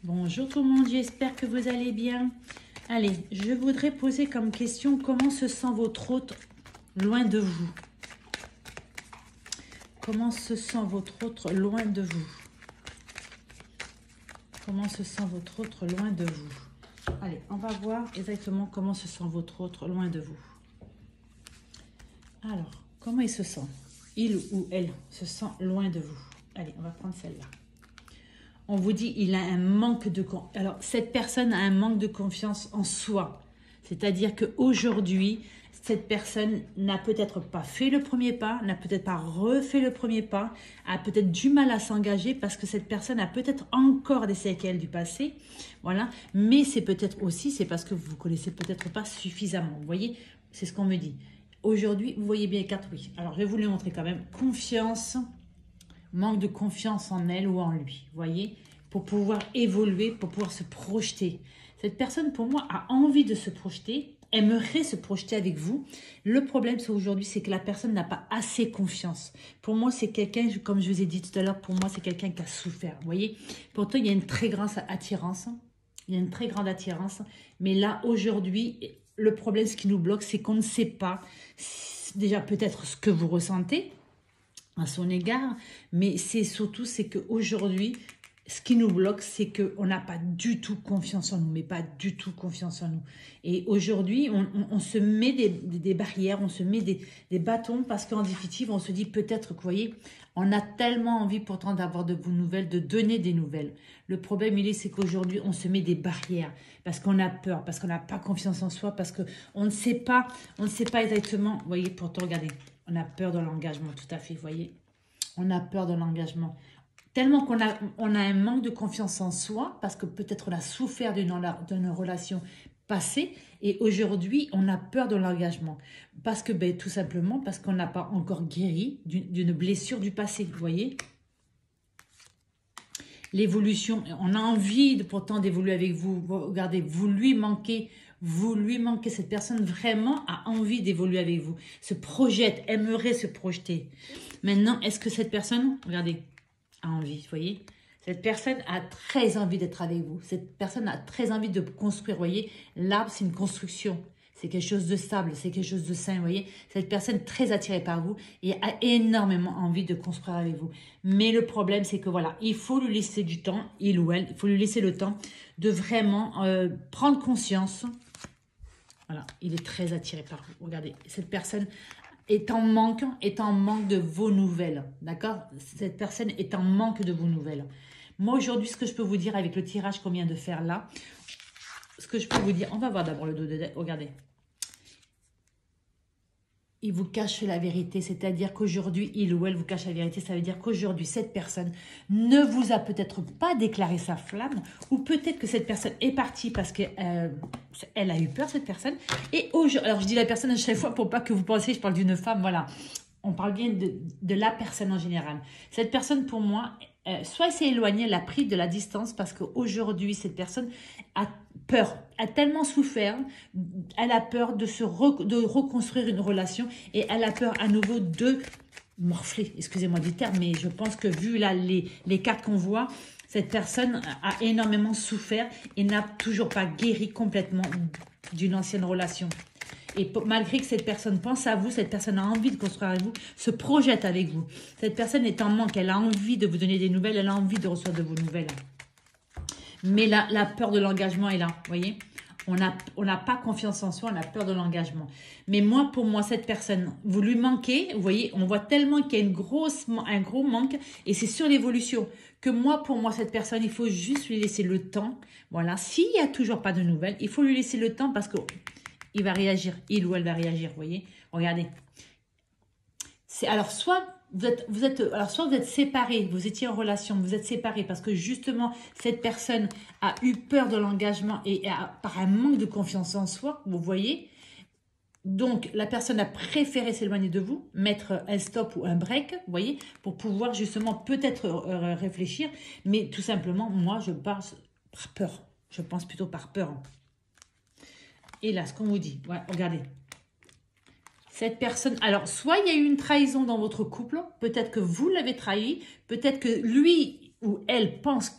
Bonjour tout le monde, j'espère que vous allez bien. Allez, je voudrais poser comme question, comment se sent votre hôte loin de vous? Comment se sent votre hôte loin de vous? Comment se sent votre hôte loin de vous? Allez, on va voir exactement comment se sent votre hôte loin de vous. Alors, comment il se sent? Il ou elle se sent loin de vous. Allez, on va prendre celle-là. On vous dit il a un manque de confiance. Alors, cette personne a un manque de confiance en soi. C'est-à-dire qu'aujourd'hui, cette personne n'a peut-être pas fait le premier pas, n'a peut-être pas refait le premier pas, a peut-être du mal à s'engager parce que cette personne a peut-être encore des séquelles du passé. Voilà. Mais c'est peut-être aussi, c'est parce que vous ne connaissez peut-être pas suffisamment. Vous voyez, c'est ce qu'on me dit. Aujourd'hui, vous voyez bien les cartes, oui. Alors, je vais vous les montrer quand même. Confiance. Manque de confiance en elle ou en lui, vous voyez, pour pouvoir évoluer, pour pouvoir se projeter. Cette personne, pour moi, a envie de se projeter, aimerait se projeter avec vous. Le problème, c'est aujourd'hui, c'est que la personne n'a pas assez confiance. Pour moi, c'est quelqu'un, comme je vous ai dit tout à l'heure, pour moi, c'est quelqu'un qui a souffert, vous voyez. Pourtant, il y a une très grande attirance, il y a une très grande attirance, mais là, aujourd'hui, le problème, ce qui nous bloque, c'est qu'on ne sait pas, déjà peut-être ce que vous ressentez, à son égard, mais c'est surtout c'est qu'aujourd'hui, ce qui nous bloque, c'est qu'on n'a pas du tout confiance en nous, mais pas du tout confiance en nous. Et aujourd'hui, on se met des barrières, on se met des bâtons parce qu'en définitive, on se dit peut-être que, vous voyez, on a tellement envie pourtant d'avoir de vos nouvelles, de donner des nouvelles. Le problème, c'est qu'aujourd'hui, on se met des barrières parce qu'on a peur, parce qu'on n'a pas confiance en soi, parce qu'on ne sait pas exactement, vous voyez, pourtant, regardez, on a peur de l'engagement, tout à fait, vous voyez. On a peur de l'engagement. Tellement qu'on a un manque de confiance en soi, parce que peut-être on a souffert d'une relation passée, et aujourd'hui, on a peur de l'engagement. Parce que, tout simplement, parce qu'on n'a pas encore guéri d'une blessure du passé, vous voyez. L'évolution, on a envie pourtant d'évoluer avec vous. Regardez, vous lui manquez, cette personne vraiment a envie d'évoluer avec vous, se projette, aimerait se projeter. Maintenant, est-ce que cette personne, regardez, a envie, vous voyez, cette personne a très envie d'être avec vous, cette personne a très envie de construire, vous voyez, l'arbre c'est une construction. C'est quelque chose de stable, c'est quelque chose de sain, vous voyez. Cette personne est très attirée par vous et a énormément envie de construire avec vous. Mais le problème, c'est que voilà, il faut lui laisser du temps, il ou elle, il faut lui laisser le temps de vraiment prendre conscience. Voilà, il est très attiré par vous. Regardez, cette personne est en manque de vos nouvelles, d'accord? Cette personne est en manque de vos nouvelles. Moi, aujourd'hui, ce que je peux vous dire avec le tirage qu'on vient de faire là, ce que je peux vous dire, on va voir d'abord le dos de deck, regardez. Il vous cache la vérité, c'est-à-dire qu'aujourd'hui, il ou elle vous cache la vérité. Ça veut dire qu'aujourd'hui, cette personne ne vous a peut-être pas déclaré sa flamme, ou peut-être que cette personne est partie parce qu'elle a eu peur, cette personne. Et alors, je dis la personne à chaque fois pour pas que vous pensiez, je parle d'une femme, voilà. On parle bien de la personne en général. Cette personne, pour moi, soit elle s'est éloignée, elle a pris de la distance parce qu'aujourd'hui, cette personne a peur, a tellement souffert, elle a peur de reconstruire une relation et elle a peur à nouveau de morfler, excusez-moi du terme, mais je pense que vu là les cartes qu'on voit, cette personne a énormément souffert et n'a toujours pas guéri complètement d'une ancienne relation. Et malgré que cette personne pense à vous, cette personne a envie de construire avec vous, se projette avec vous. Cette personne est en manque, elle a envie de vous donner des nouvelles, elle a envie de recevoir de vos nouvelles. Mais la peur de l'engagement est là, vous voyez. On n'a pas confiance en soi, on a peur de l'engagement. Mais moi, pour moi, cette personne, vous lui manquez, vous voyez, on voit tellement qu'il y a un gros manque et c'est sur l'évolution. Que moi, pour moi, cette personne, il faut juste lui laisser le temps. Voilà, s'il n'y a toujours pas de nouvelles, il faut lui laisser le temps parce que il va réagir, il ou elle va réagir, vous voyez. Regardez. Alors, soit vous êtes séparés, vous étiez en relation, vous êtes séparés parce que justement, cette personne a eu peur de l'engagement et par un manque de confiance en soi, vous voyez. Donc, la personne a préféré s'éloigner de vous, mettre un stop ou un break, vous voyez, pour pouvoir justement peut-être réfléchir. Mais tout simplement, moi, je pense par peur. Je pense plutôt par peur. Et là, ce qu'on vous dit, ouais, regardez. Cette personne, alors, soit il y a eu une trahison dans votre couple, peut-être que vous l'avez trahi, peut-être que lui ou elle pense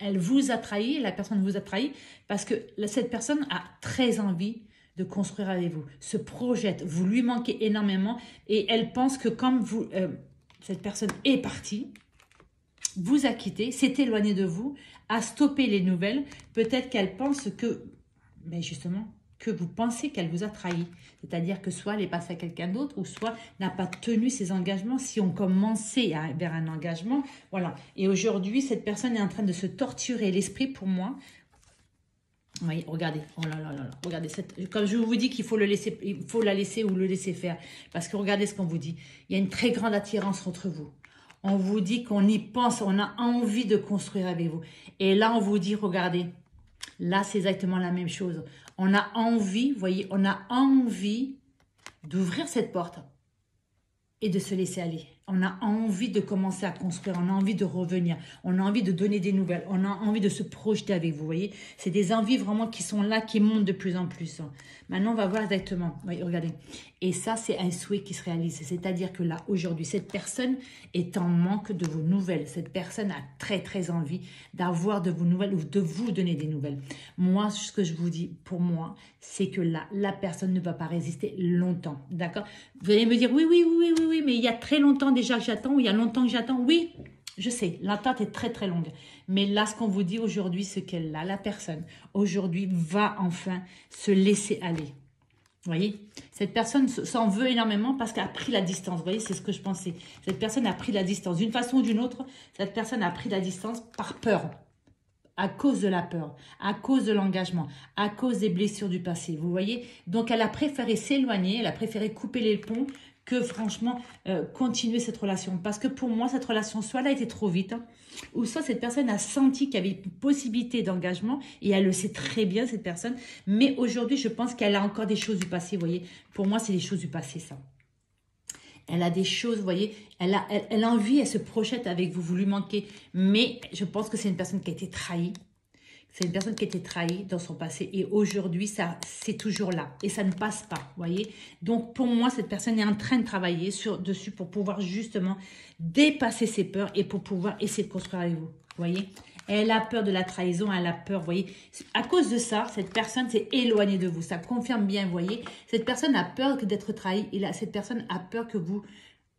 Elle vous a trahi, la personne vous a trahi parce que cette personne a très envie de construire avec vous, se projette, vous lui manquez énormément et elle pense que comme vous, cette personne est partie, vous a quitté, s'est éloignée de vous, a stoppé les nouvelles, peut-être qu'elle pense que, mais justement, que vous pensez qu'elle vous a trahi. C'est-à-dire que soit elle est passée à quelqu'un d'autre, ou soit n'a pas tenu ses engagements. Si on commençait vers un engagement, voilà. Et aujourd'hui, cette personne est en train de se torturer l'esprit pour moi. Oui, regardez, oh là là là là, regardez, comme je vous dis qu'il faut il faut la laisser ou le laisser faire. Parce que regardez ce qu'on vous dit. Il y a une très grande attirance entre vous. On vous dit qu'on y pense, on a envie de construire avec vous. Et là, on vous dit, regardez, là, c'est exactement la même chose. On a envie, vous voyez, on a envie d'ouvrir cette porte et de se laisser aller. On a envie de commencer à construire, on a envie de revenir, on a envie de donner des nouvelles, on a envie de se projeter avec vous, voyez. C'est des envies vraiment qui sont là, qui montent de plus en plus. Maintenant, on va voir exactement. Oui, regardez. Et ça, c'est un souhait qui se réalise. C'est-à-dire que là, aujourd'hui, cette personne est en manque de vos nouvelles. Cette personne a très, très envie d'avoir de vos nouvelles ou de vous donner des nouvelles. Moi, ce que je vous dis, pour moi, c'est que là, la personne ne va pas résister longtemps. D'accord? Vous allez me dire, oui, mais il y a très longtemps déjà que j'attends, ou il y a longtemps que j'attends. Oui, je sais, l'attente est très, très longue. Mais là, ce qu'on vous dit aujourd'hui, c'est que là, la personne, aujourd'hui, va enfin se laisser aller. Vous voyez, cette personne s'en veut énormément parce qu'elle a pris la distance. Vous voyez, c'est ce que je pensais. Cette personne a pris la distance. D'une façon ou d'une autre, cette personne a pris la distance par peur. À cause de la peur, à cause de l'engagement, à cause des blessures du passé. Vous voyez, donc elle a préféré s'éloigner, elle a préféré couper les ponts que franchement continuer cette relation. Parce que pour moi, cette relation, soit elle a été trop vite, ou soit cette personne a senti qu'il y avait une possibilité d'engagement, et elle le sait très bien, cette personne. Mais aujourd'hui, je pense qu'elle a encore des choses du passé, vous voyez. Pour moi, c'est des choses du passé, ça. Elle a des choses, vous voyez, elle a envie, elle se projette avec vous, vous lui manquez. Mais je pense que c'est une personne qui a été trahie. C'est une personne qui a été trahie dans son passé et aujourd'hui, ça, c'est toujours là et ça ne passe pas, vous voyez. Donc, pour moi, cette personne est en train de travailler dessus pour pouvoir justement dépasser ses peurs et pour pouvoir essayer de construire avec vous, vous voyez. Elle a peur de la trahison, elle a peur, vous voyez. À cause de ça, cette personne s'est éloignée de vous. Ça confirme bien, vous voyez. Cette personne a peur d'être trahie et là, cette personne a peur que vous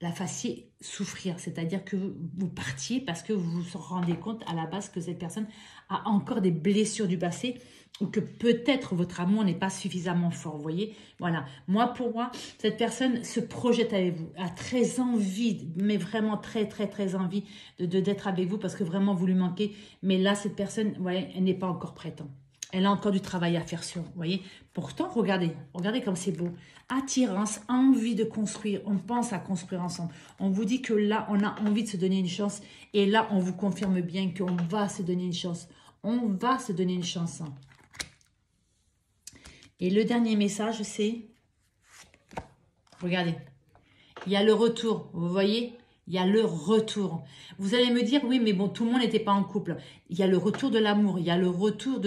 la fassiez souffrir, c'est-à-dire que vous partiez parce que vous vous rendez compte à la base que cette personne a encore des blessures du passé ou que peut-être votre amour n'est pas suffisamment fort, vous voyez. Voilà, pour moi, cette personne se projette avec vous, a très envie, mais vraiment très, très, très envie d'être avec vous parce que vraiment vous lui manquez. Mais là, cette personne, vous voyez, elle n'est pas encore prête. Elle a encore du travail à faire sur, vous voyez. Pourtant, regardez comme c'est beau. Attirance, envie de construire. On pense à construire ensemble. On vous dit que là, on a envie de se donner une chance. Et là, on vous confirme bien qu'on va se donner une chance. On va se donner une chance. Et le dernier message, c'est... Regardez. Il y a le retour, vous voyez ? Il y a le retour. Vous allez me dire, oui, mais bon, tout le monde n'était pas en couple. Il y a le retour de l'amour, il y a le retour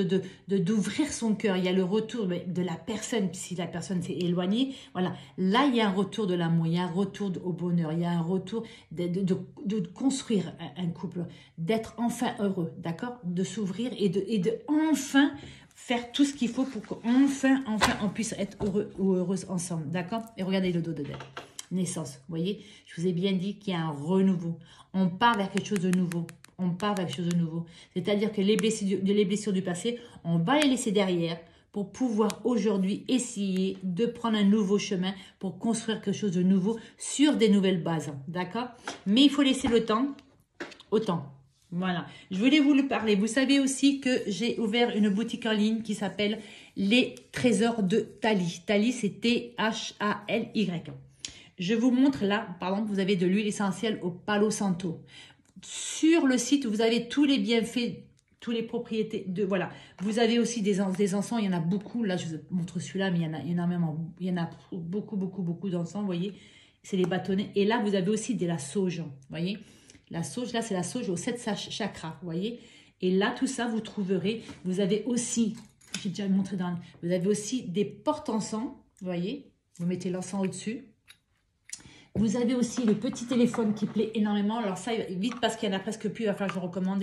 d'ouvrir son cœur, il y a le retour de la personne, si la personne s'est éloignée. Voilà, là, il y a un retour de l'amour, il y a un retour au bonheur, il y a un retour de construire un couple, d'être enfin heureux, d'accord? De s'ouvrir et de enfin faire tout ce qu'il faut pour qu'enfin, on puisse être heureux ou heureuse ensemble, d'accord? Et regardez le dos de Dell. Naissance, vous voyez, je vous ai bien dit qu'il y a un renouveau. On part vers quelque chose de nouveau. On part vers quelque chose de nouveau. C'est-à-dire que les blessures du passé, on va les laisser derrière pour pouvoir aujourd'hui essayer de prendre un nouveau chemin pour construire quelque chose de nouveau sur des nouvelles bases. D'accord? Mais il faut laisser le temps au temps. Voilà. Je voulais vous le parler. Vous savez aussi que j'ai ouvert une boutique en ligne qui s'appelle Les Trésors de Thalie. Thalie, c'est T-H-A-L-Y. Je vous montre là, par exemple, vous avez de l'huile essentielle au Palo Santo. Sur le site, vous avez tous les bienfaits, toutes les propriétés. Voilà. Vous avez aussi des encens, il y en a beaucoup. Là, je vous montre celui-là, mais il y en a beaucoup d'encens, vous voyez. C'est les bâtonnets. Et là, vous avez aussi de la sauge, vous voyez. La sauge, là, c'est la sauge aux 7 chakras, vous voyez. Et là, tout ça, vous trouverez. Vous avez aussi, j'ai déjà montré vous avez aussi des porte-encens, vous voyez. Vous mettez l'encens au-dessus. Vous avez aussi le petit téléphone qui plaît énormément. Alors ça, vite parce qu'il y en a presque plus, il va falloir que je recommande.